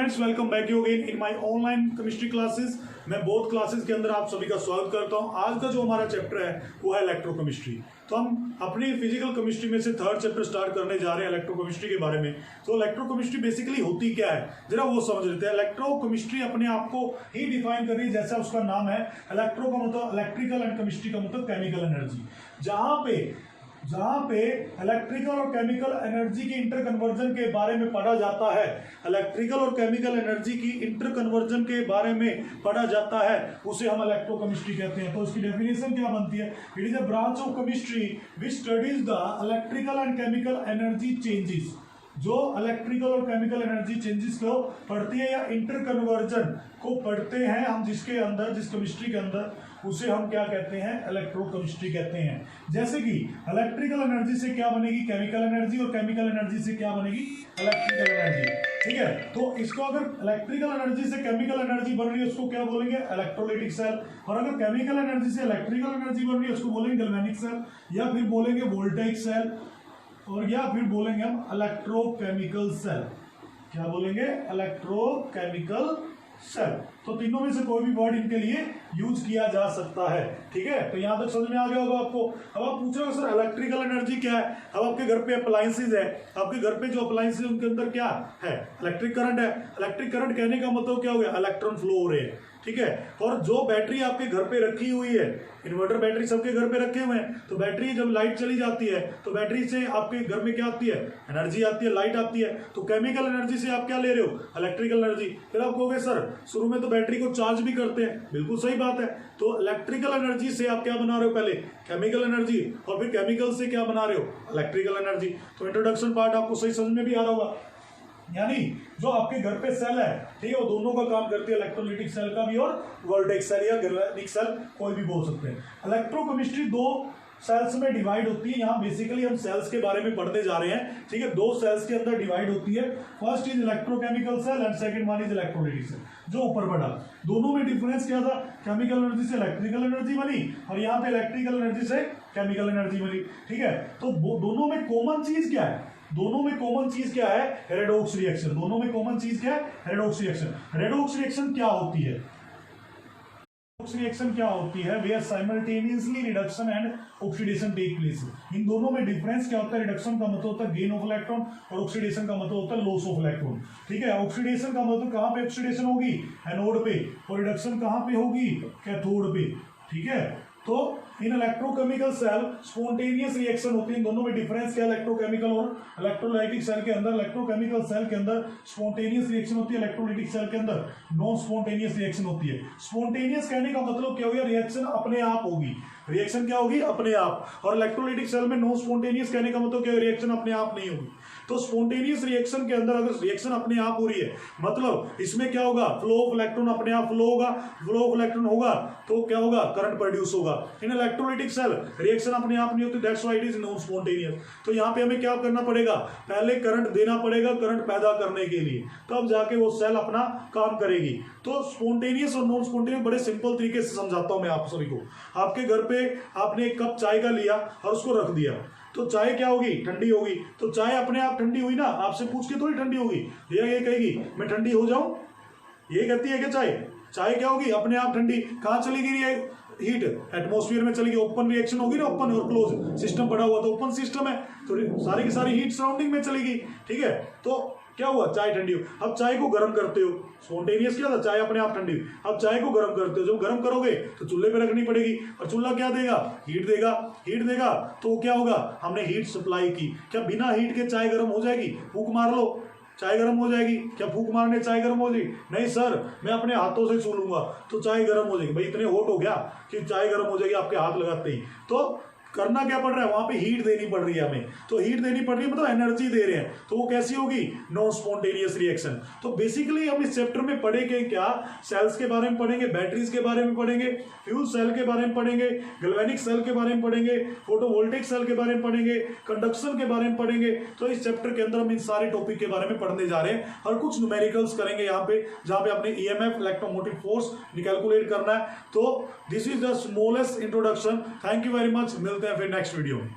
Friends, welcome back you again in my online chemistry classes. मैं both classes के अंदर आप सभी का स्वागत करता हूं। आज का जो हमारा चैप्टर है वो है इलेक्ट्रोकेमिस्ट्री। तो हम अपनी फिजिकल केमिस्ट्री में से थर्ड चैप्टर स्टार्ट करने जा रहे हैं इलेक्ट्रोकेमिस्ट्री के बारे में। तो इलेक्ट्रोकेमिस्ट्री बेसिकली होती क्या है जरा वो समझ लेते हैं। इलेक्ट्रोकेमिस्ट्री अपने आप को ही डिफाइन कर रही है, जैसा उसका नाम है। इलेक्ट्रो का मतलब इलेक्ट्रिकल एंड केमिस्ट्री का मतलब केमिकल एनर्जी। जहां पे इलेक्ट्रिकल और केमिकल एनर्जी की इंटर कन्वर्जन के बारे में पढ़ा जाता है, इलेक्ट्रिकल और केमिकल एनर्जी की इंटर कन्वर्जन के बारे में पढ़ा जाता है, उसे हम इलेक्ट्रोकेमिस्ट्री कहते हैं। तो इसकी डेफिनेशन क्या बनती है? It is a branch of chemistry which studies the electrical and chemical energy changes. जो इलेक्ट्रिकल और केमिकल एनर्जी चेंजेस को पढ़ती है या इंटर कन्वर्जन को पढ़ते हैं हम, जिस केमिस्ट्री के अंदर, उसे हम क्या कहते हैं? इलेक्ट्रोकेमिस्ट्री कहते हैं। जैसे कि इलेक्ट्रिकल एनर्जी से क्या बनेगी? केमिकल एनर्जी, और केमिकल एनर्जी से क्या बनेगी? Electrical energy. ठीक है, तो इसको अगर इलेक्ट्रिकल एनर्जी से केमिकल एनर्जी बन रही है उसको क्या बोलेंगे? Electrolytic cell. और अगर केमिकल एनर्जी से इलेक्ट्रिकल एनर्जी बन रही है उसको बोलेंगे गैल्वेनिक सेल, या फिर बोलेंगे वोल्टेइक सेल, और या फिर बोलेंगे हम इलेक्ट्रोकेमिकल सेल। क्या बोलेंगे? Electrochemical cell. तो तीनों में से कोई भी वर्ड इनके लिए यूज किया जा सकता है। ठीक है, तो यहां तक समझ में आ गया होगा आपको। अब आप पूछ रहे हो सर इलेक्ट्रिकल एनर्जी क्या है? अब आपके घर पे अप्लायंसेज है, आपके घर पे जो अप्लायंसेज उनके अंदर क्या है? इलेक्ट्रिक करंट है। इलेक्ट्रिक करंट कहने का मतलब क्या हो गया? इलेक्ट्रॉन फ्लो हो रहे हैं। ठीक है, और जो बैटरी आपके घर पे रखी हुई है, इन्वर्टर बैटरी सबके घर पे रखे हुए हैं, तो बैटरी जब लाइट चली जाती है तो बैटरी से आपके घर में क्या आती है? एनर्जी आती है, लाइट आती है। तो केमिकल एनर्जी से आप क्या ले रहे हो? Electrical energy. फिर आप कहोगे सर शुरू में तो बैटरी को चार्ज भी करते हैं, बिल्कुल सही बात है। तो इलेक्ट्रिकल एनर्जी से आप क्या बना रहे हो? पहले केमिकल एनर्जी, और फिर केमिकल से क्या बना रहे हो? Electrical energy. तो इंट्रोडक्शन पार्ट आपको सही समझ में भी आ रहा होगा। यानी जो आपके घर पे सेल है, ठीक है, वो दोनों का काम करती है, इलेक्ट्रोलाइटिक सेल का भी और वोल्टेइक सेल या गैल्वेनिक सेल, कोई भी बोल सकते हैं। इलेक्ट्रोकेमिस्ट्री दो सेल्स में डिवाइड होती है। यहाँ बेसिकली हम सेल्स के बारे में पढ़ने जा रहे हैं। ठीक है, दो सेल्स के अंदर डिवाइड होती है। First is electrochemical cell and second one is electrolytic cell. जो ऊपर पढ़ा, दोनों में डिफरेंस क्या था? केमिकल एनर्जी से इलेक्ट्रिकल एनर्जी बनी, और यहाँ पे इलेक्ट्रिकल एनर्जी से केमिकल एनर्जी बनी। ठीक है, तो दोनों में कॉमन चीज क्या है? दोनों में कॉमन चीज क्या है? Redox reaction. दोनों में कॉमन चीज क्या है? Redox reaction. रेडॉक्स रिएक्शन क्या होती है? रेडॉक्स रिएक्शन क्या होती है? Where simultaneously reduction and oxidation take place. इन दोनों में डिफरेंस क्या होता है? रिडक्शन का मतलब होता है गेन ऑफ इलेक्ट्रॉन, और ऑक्सीडेशन का मतलब होता है लॉस ऑफ इलेक्ट्रॉन। ठीक है, ऑक्सीडेशन का मतलब कहां पे ऑक्सीडेशन होगी? एनोड पे, और रिडक्शन कहां पे होगी? कैथोड पे। ठीक है, तो इन इलेक्ट्रोकेमिकल सेल स्पॉन्टेनियस रिएक्शन होती है। इन दोनों में डिफरेंस क्या है? इलेक्ट्रोकेमिकल और इलेक्ट्रोलाइटिक सेल के अंदर इलेक्ट्रोकेमिकल सेल के अंदर स्पॉन्टेनियस रिएक्शन होती है, इलेक्ट्रोलाइटिक सेल के अंदर नॉन स्पॉन्टेनियस रिएक्शन होती है। स्पॉन्टेनियस कहने का मतलब क्या हो गया? रिएक्शन अपने आप होगी। रिएक्शन क्या होगी? अपने आप। और इलेक्ट्रोलाइटिक सेल में नॉन स्पॉन्टेनियस कहने का मतलब क्या है? रिएक्शन अपने आप नहीं होगी। तो स्पॉन्टेनियस रिएक्शन के अंदर अगर रिएक्शन अपने आप हो रही है, मतलब इसमें क्या होगा? फ्लो ऑफ इलेक्ट्रॉन अपने आप फ्लो होगा। फ्लो ऑफ इलेक्ट्रॉन होगा तो क्या होगा? करंट प्रोड्यूस होगा। इन इलेक्ट्रोलाइटिक सेल रिएक्शन अपने आप नहीं होती, that's why it is non spontaneous. तो यहाँ पे हमें क्या करना पड़ेगा? पहले करंट देना पड़ेगा, करंट पैदा करने के लिए, तब जाके वो सेल अपना काम करेगी। तो स्पॉन्टेनियस और नॉन स्पॉन्टेनियस बड़े सिंपल तरीके से समझाता हूं मैं आप सभी को। आपके घर पे आपने एक कप चाय का लिया और उसको रख दिया, तो चाय क्या होगी? ठंडी होगी। तो चाय अपने आप ठंडी हुई ना, आपसे पूछ के थोड़ी ठंडी होगी। ये कहेगी मैं ठंडी हो जाऊं, ये कहती है कि चाय क्या होगी? अपने आप ठंडी। कहां चली गई है हीट? एटमॉस्फेयर में चली गई। ओपन रिएक्शन होगी ना, ओपन और क्लोज सिस्टम पड़ा हुआ, तो ओपन सिस्टम है, तो सारी की सारी हीट सराउंडिंग में चली गई। ठीक है, तो क्या हुआ? चाय ठंडी हो। अब चाय को गर्म करते हो, स्पॉन्टेनियस क्या था? चाय अपने आप ठंडी हुई। अब चाय को गर्म करते हो, जब गर्म करोगे तो चूल्हे पे रखनी पड़ेगी, और चूल्हा क्या देगा? हीट देगा। हीट देगा तो क्या होगा? हमने हीट सप्लाई की। क्या बिना हीट के चाय गर्म हो जाएगी? फूंक मार लो, चाय गर्म हो जाएगी। क्या फूंक मारने चाय गर्म हो जाएगी? नहीं सर, मैं अपने हाथों से छू लूंगा तो चाय गर्म हो जाएगी। भाई इतने हॉट हो गया कि चाय गर्म हो जाएगी आपके हाथ लगाते ही। तो करना क्या पड़ रहा है? वहां पे हीट देनी पड़ रही है हमें। तो हीट देनी पड़ रही है मतलब एनर्जी दे रहे हैं, तो वो कैसी होगी? Non spontaneous reaction. तो बेसिकली हम इस चैप्टर में पढ़ेंगे क्या? सेल्स के बारे में पढ़ेंगे, बैटरीज के बारे में पढ़ेंगे, फ्यूल सेल के बारे में पढ़ेंगे, गैल्वेनिक सेल के बारे में पढ़ेंगे, फोटोवोल्टिक सेल के बारे में पढ़ेंगे, कंडक्शन के बारे में पढ़ेंगे। तो इस चैप्टर के अंदर हम इन सारे टॉपिक के बारे में पढ़ने जा रहे हैं, और कुछ न्यूमेरिकल्स करेंगे यहाँ पे, जहां पे अपने ईएमएफ इलेक्ट्रोमोटिव फोर्स कैलकुलेट करना है। तो this is the smallest introduction. Thank you very much. मिलते हैं फिर नेक्स्ट वीडियो में।